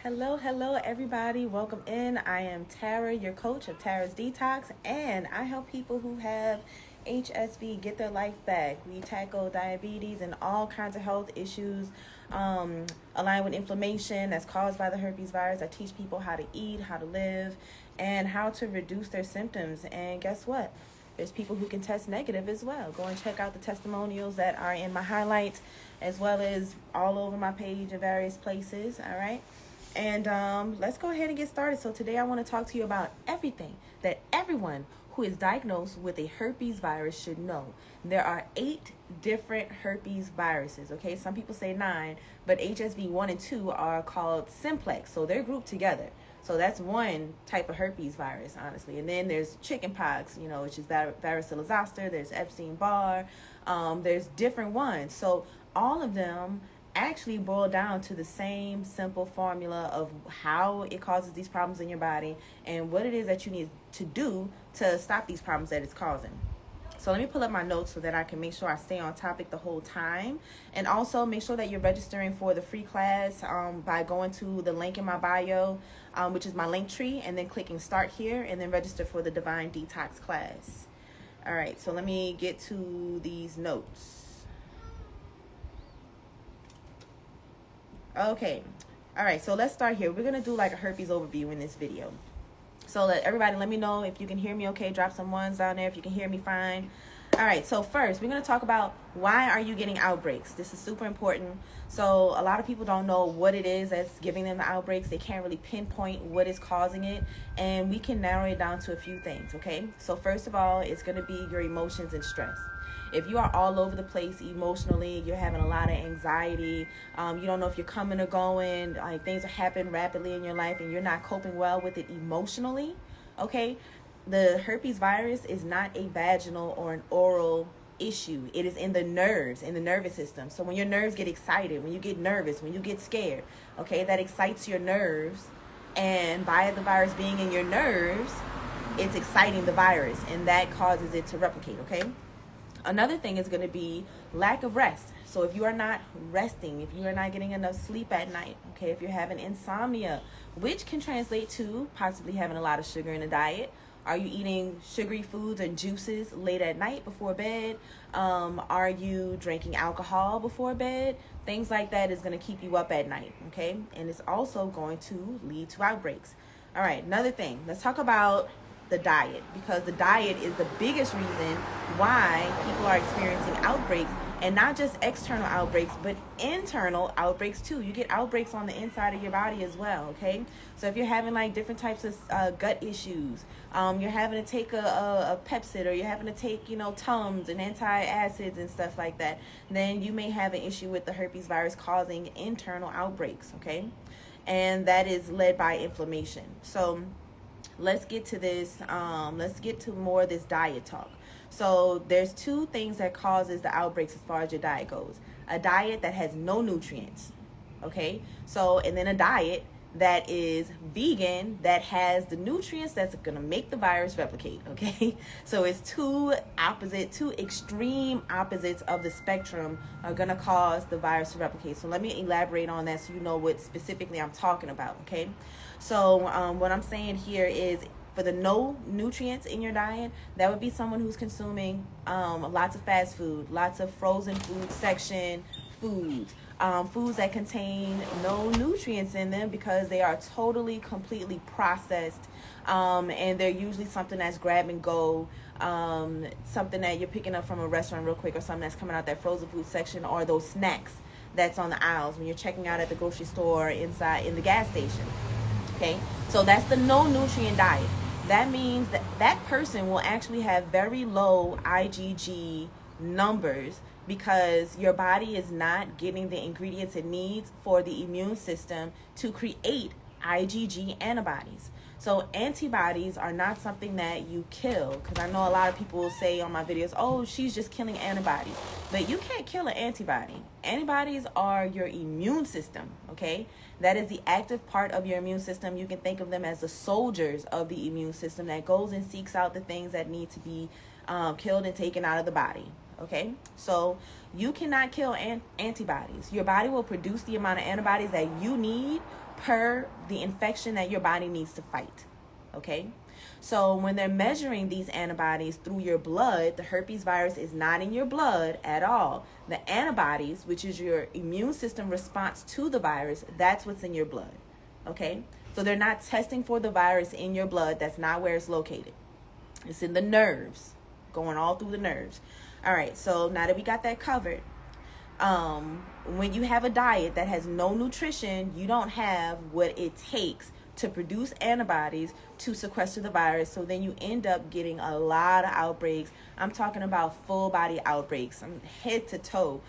Hello, everybody. Welcome in. I am Tara, your coach of Tara's Detox, and I help people who have HSV get their life back. We tackle diabetes and all kinds of health issues aligned with inflammation that's caused by the herpes virus. I teach people how to eat, how to live, and how to reduce their symptoms. And guess what? There's people who can test negative as well. Go and check out the testimonials that are in my highlights, as well as all over my page in various places. All right. And let's go ahead and get started. So today I want to talk to you about everything that everyone who is diagnosed with a herpes virus should know. There are 8 different herpes viruses, okay? Some people say 9, but HSV 1 and 2 are called simplex, so they're grouped together. So that's one type of herpes virus, honestly. And then there's chickenpox, which is varicella zoster. There's Epstein-Barr. There's different ones. So all of them actually boil down to the same simple formula of how it causes these problems in your body and what it is that you need to do to stop these problems that it's causing. So let me pull up my notes so that I can make sure I stay on topic the whole time. And also make sure that you're registering for the free class by going to the link in my bio, which is my link tree, and then clicking start here and then register for the Divine Detox class. All right, so let me get to these notes. Okay, all right, so let's start here. We're going to do like a herpes overview in this video. So let me know if you can hear me okay. Drop some ones down there if you can hear me fine. All right, so first, we're going to talk about why are you getting outbreaks. This is super important. So a lot of people don't know what it is that's giving them the outbreaks. They can't really pinpoint what is causing it, and we can narrow it down to a few things, okay? So first of all, it's going to be your emotions and stress. If you are all over the place emotionally, you're having a lot of anxiety, you don't know if you're coming or going, like things are happening rapidly in your life and you're not coping well with it emotionally, okay? The herpes virus is not a vaginal or an oral issue. It is in the nerves, in the nervous system. So when your nerves get excited, when you get nervous, when you get scared, okay, that excites your nerves. And by the virus being in your nerves, it's exciting the virus, and that causes it to replicate, okay? Another thing is going to be lack of rest. So if you are not resting, if you are not getting enough sleep at night, okay, if you're having insomnia, which can translate to possibly having a lot of sugar in a diet. Are you eating sugary foods and juices late at night before bed? Are you drinking alcohol before bed? Things like that is going to keep you up at night, okay? And it's also going to lead to outbreaks. All right, another thing. Let's talk about the diet, because the diet is the biggest reason why people are experiencing outbreaks, and not just external outbreaks, but internal outbreaks too. You get outbreaks on the inside of your body as well, okay? So if you're having like different types of gut issues, you're having to take a Pepsid, or you're having to take, Tums and antacids and stuff like that, then you may have an issue with the herpes virus causing internal outbreaks, okay? And that is led by inflammation. So let's get to this. Let's get to more of this diet talk. So there's 2 things that causes the outbreaks as far as your diet goes. A diet that has no nutrients, okay? So, and then a diet that is vegan that has the nutrients that's going to make the virus replicate, okay? So it's 2 extreme opposites of the spectrum are going to cause the virus to replicate. So let me elaborate on that so you know what specifically I'm talking about, okay? So what I'm saying here is, for the no nutrients in your diet, that would be someone who's consuming lots of fast food, lots of frozen food section foods, foods that contain no nutrients in them because they are totally, completely processed, and they're usually something that's grab and go, something that you're picking up from a restaurant real quick, or something that's coming out that frozen food section, or those snacks that's on the aisles when you're checking out at the grocery store, inside in the gas station. Okay, so that's the no nutrient diet. That means that that person will actually have very low IgG numbers because your body is not getting the ingredients it needs for the immune system to create IgG antibodies. So antibodies are not something that you kill, because I know a lot of people will say on my videos, oh, she's just killing antibodies. But you can't kill an antibody. Antibodies are your immune system, okay? That is the active part of your immune system. You can think of them as the soldiers of the immune system that goes and seeks out the things that need to be killed and taken out of the body, okay? So you cannot kill antibodies. Your body will produce the amount of antibodies that you need per the infection that your body needs to fight. Okay? So when they're measuring these antibodies through your blood, the herpes virus is not in your blood at all. The antibodies, which is your immune system response to the virus, that's what's in your blood. Okay? So they're not testing for the virus in your blood. That's not where it's located. It's in the nerves, going all through the nerves. All right, so now that we got that covered, when you have a diet that has no nutrition, you don't have what it takes to produce antibodies to sequester the virus. So then you end up getting a lot of outbreaks. I'm talking about full body outbreaks, head to toe,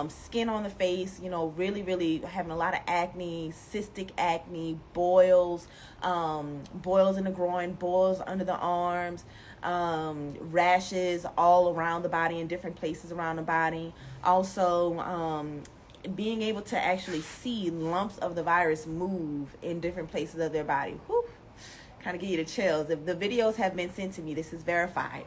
skin on the face, really, really having a lot of acne, cystic acne, boils, boils in the groin, boils under the arms, rashes all around the body in different places around the body. Also, being able to actually see lumps of the virus move in different places of their body. Whew. Kind of give you the chills. The videos have been sent to me. This is verified.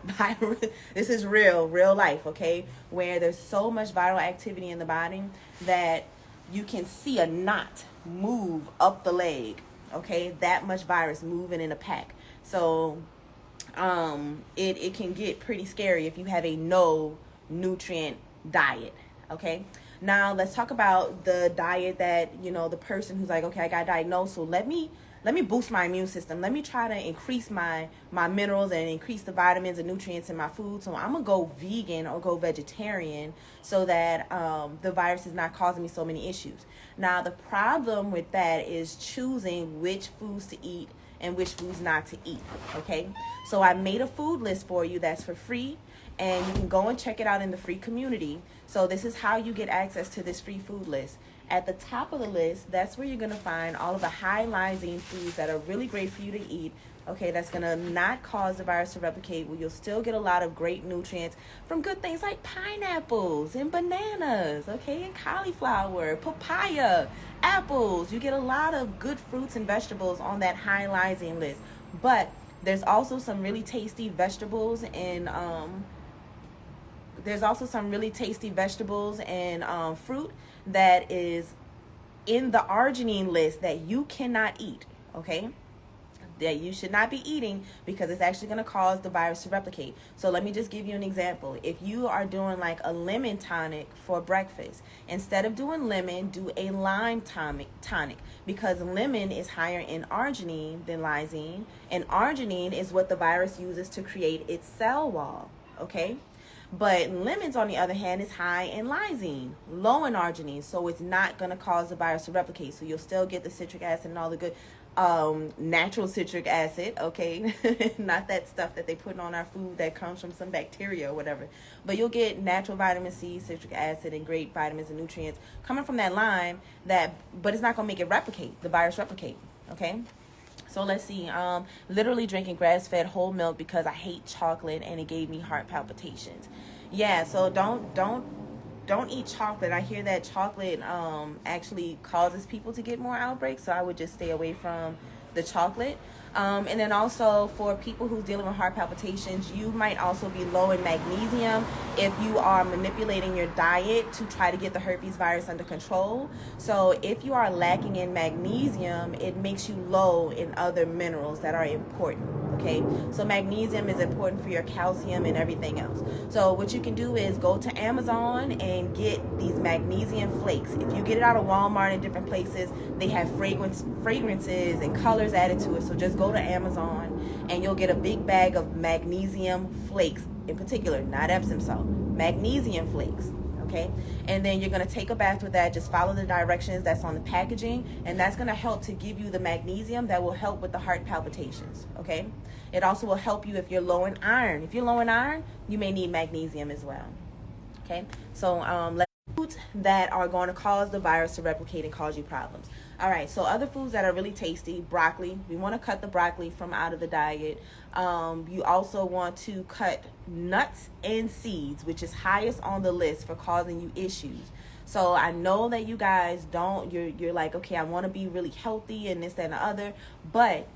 This is real life, okay? Where there's so much viral activity in the body that you can see a knot move up the leg, okay? That much virus moving in a pack. So it can get pretty scary if you have a no nutrient diet, okay? Now let's talk about the diet that, the person who's like, okay, I got diagnosed, so let me boost my immune system. Let me try to increase my minerals and increase the vitamins and nutrients in my food. So I'm going to go vegan or go vegetarian so that the virus is not causing me so many issues. Now, the problem with that is choosing which foods to eat and which foods not to eat, okay? So I made a food list for you that's for free, and you can go and check it out in the free community. So this is how you get access to this free food list. At the top of the list, that's where you're going to find all of the high lysine foods that are really great for you to eat, okay, that's going to not cause the virus to replicate, where you'll still get a lot of great nutrients from good things like pineapples and bananas, okay, and cauliflower, papaya, apples. You get a lot of good fruits and vegetables on that high lysine list. But there's also some really tasty vegetables and fruit that is in the arginine list that you cannot eat, okay? That you should not be eating because it's actually going to cause the virus to replicate. So let me just give you an example. If you are doing like a lemon tonic for breakfast, instead of doing lemon, do a lime tonic, because lemon is higher in arginine than lysine, and arginine is what the virus uses to create its cell wall, okay? But lemons, on the other hand, is high in lysine, low in arginine, so it's not going to cause the virus to replicate. So you'll still get the citric acid and all the good natural citric acid, okay? Not that stuff that they put on our food that comes from some bacteria or whatever. But you'll get natural vitamin C, citric acid, and great vitamins and nutrients coming from that lime, but it's not going to make it replicate, the virus replicate, okay? So let's see, literally drinking grass-fed whole milk because I hate chocolate and it gave me heart palpitations. Yeah, so don't eat chocolate. I hear that chocolate actually causes people to get more outbreaks, so I would just stay away from the chocolate. And then also for people who's dealing with heart palpitations, you might also be low in magnesium if you are manipulating your diet to try to get the herpes virus under control. So if you are lacking in magnesium, it makes you low in other minerals that are important. Okay, so magnesium is important for your calcium and everything else. So what you can do is go to Amazon and get these magnesium flakes. If you get it out of Walmart and different places, they have fragrances and colors added to it. So just go to Amazon and you'll get a big bag of magnesium flakes, in particular, not Epsom salt, magnesium flakes. Okay, and then you're going to take a bath with that. Just follow the directions that's on the packaging, and that's going to help to give you the magnesium that will help with the heart palpitations. Okay, it also will help you if you're low in iron. If you're low in iron, you may need magnesium as well. Okay, so foods that are going to cause the virus to replicate and cause you problems. All right, so other foods that are really tasty, broccoli. We want to cut the broccoli from out of the diet. You also want to cut nuts and seeds, which is highest on the list for causing you issues. So I know that you guys you're like, okay, I want to be really healthy and this, that, and the other, but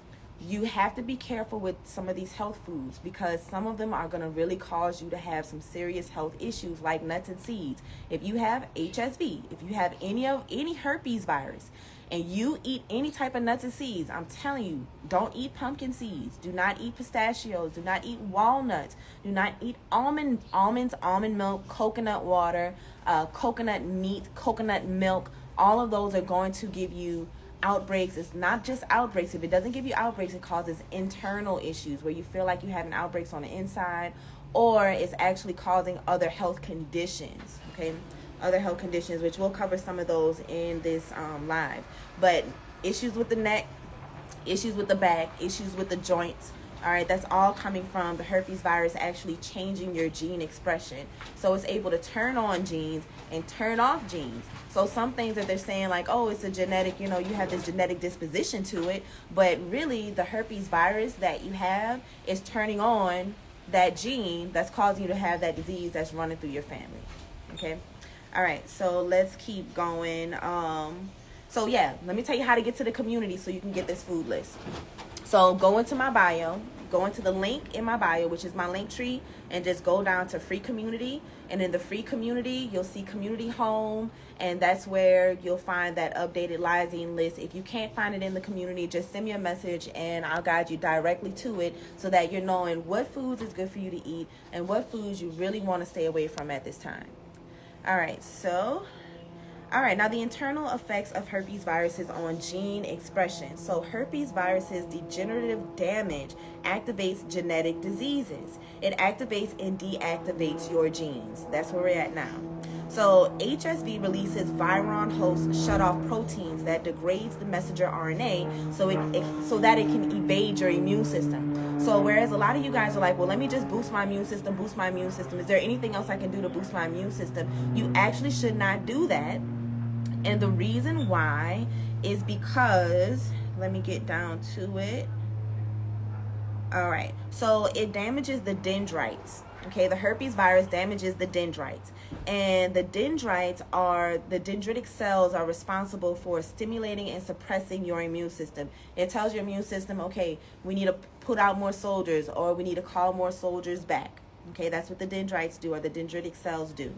you have to be careful with some of these health foods because some of them are going to really cause you to have some serious health issues like nuts and seeds. If you have HSV, if you have any herpes virus, and you eat any type of nuts and seeds, I'm telling you, don't eat pumpkin seeds. Do not eat pistachios. Do not eat walnuts. Do not eat almonds, almond milk, coconut water, coconut meat, coconut milk. All of those are going to give you outbreaks. It's not just outbreaks. If it doesn't give you outbreaks, it causes internal issues where you feel like you're having outbreaks on the inside, or it's actually causing other health conditions. Okay, other health conditions, which we'll cover some of those in this live. But issues with the neck, issues with the back, issues with the joints, all right, that's all coming from the herpes virus actually changing your gene expression. So it's able to turn on genes and turn off genes. So some things that they're saying like, oh, it's a genetic, you have this genetic disposition to it. But really, the herpes virus that you have is turning on that gene that's causing you to have that disease that's running through your family. Okay? All right, so let's keep going. So yeah, let me tell you how to get to the community so you can get this food list. So go into my bio, go into the link in my bio, which is my link tree, and just go down to free community. And in the free community, you'll see community home, and that's where you'll find that updated lysine list. If you can't find it in the community, just send me a message and I'll guide you directly to it so that you're knowing what foods is good for you to eat and what foods you really want to stay away from at this time. All right, now the internal effects of herpes viruses on gene expression. So herpes viruses degenerative damage activates genetic diseases. It activates and deactivates your genes. That's where we're at now. So HSV releases viron host shutoff proteins that degrades the messenger RNA so that it can evade your immune system. So whereas a lot of you guys are like, well, let me just boost my immune system. Is there anything else I can do to boost my immune system? You actually should not do that. And the reason why is because, let me get down to it. All right, so it damages the dendrites. Okay, the herpes virus damages the dendrites. And the dendrites the dendritic cells are responsible for stimulating and suppressing your immune system. It tells your immune system, okay, we need to put out more soldiers, or we need to call more soldiers back. Okay, that's what the dendrites do, or the dendritic cells do.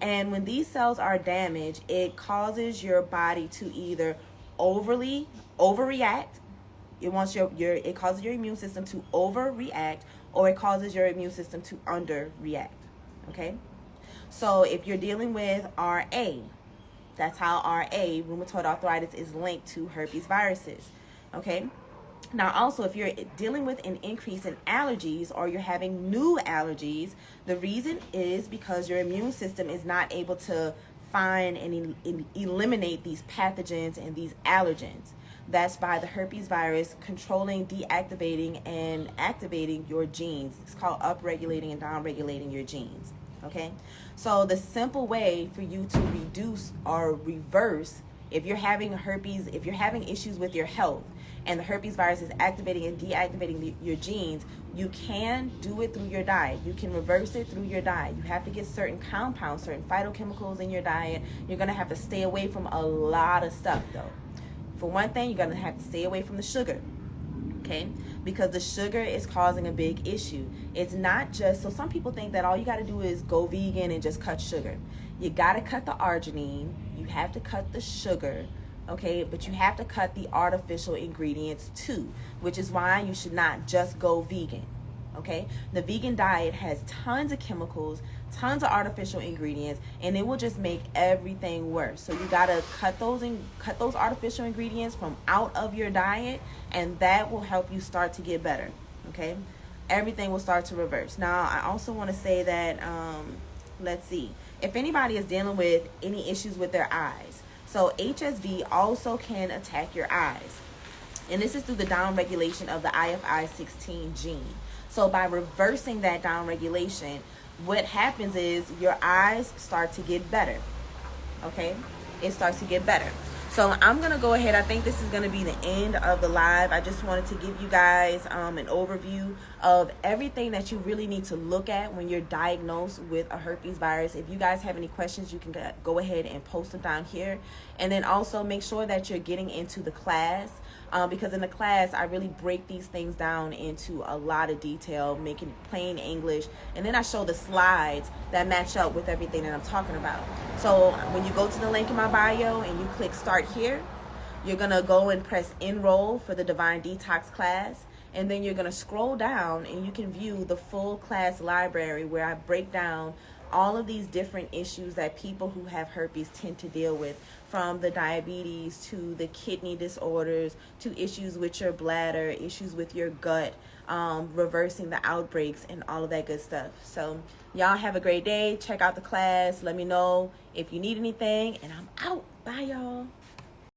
And when these cells are damaged, it causes your body to either overreact. It causes your immune system to overreact, or it causes your immune system to underreact. Okay? So if you're dealing with RA, that's how RA, rheumatoid arthritis, is linked to herpes viruses. Okay? Now, also, if you're dealing with an increase in allergies, or you're having new allergies, the reason is because your immune system is not able to find and eliminate these pathogens and these allergens. That's by the herpes virus controlling, deactivating, and activating your genes. It's called upregulating and downregulating your genes. Okay? So the simple way for you to reduce or reverse, if you're having herpes, if you're having issues with your health, and the herpes virus is activating and deactivating your genes, you can do it through your diet. You can reverse it through your diet. You have to get certain compounds, certain phytochemicals in your diet. You're going to have to stay away from a lot of stuff, though. For one thing, you're going to have to stay away from the sugar, okay? Because the sugar is causing a big issue. It's not just, so some people think that all you got to do is go vegan and just cut sugar. You got to cut the arginine. You have to cut the sugar. Okay, but you have to cut the artificial ingredients too, which is why you should not just go vegan. Okay, the vegan diet has tons of chemicals, tons of artificial ingredients, and it will just make everything worse. So you gotta cut those artificial ingredients from out of your diet, and that will help you start to get better. Okay, everything will start to reverse. Now, I also want to say that let's see, if anybody is dealing with any issues with their eyes. So HSV also can attack your eyes. And this is through the downregulation of the IFI16 gene. So by reversing that downregulation, what happens is your eyes start to get better. Okay? It starts to get better. So I'm going to go ahead. I think this is going to be the end of the live. I just wanted to give you guys an overview of everything that you really need to look at when you're diagnosed with a herpes virus. If you guys have any questions, you can go ahead and post them down here. And then also make sure that you're getting into the class. Because in the class, I really break these things down into a lot of detail, making plain English. And then I show the slides that match up with everything that I'm talking about. So when you go to the link in my bio and you click start here, You're going to go and press enroll for the Divine Detox class. And then you're going to scroll down and you can view the full class library where I break down all of these different issues that people who have herpes tend to deal with, from the diabetes to the kidney disorders to issues with your bladder, issues with your gut, reversing the outbreaks and all of that good stuff. So y'all have a great day. Check out the class. Let me know if you need anything, and I'm out. Bye, y'all.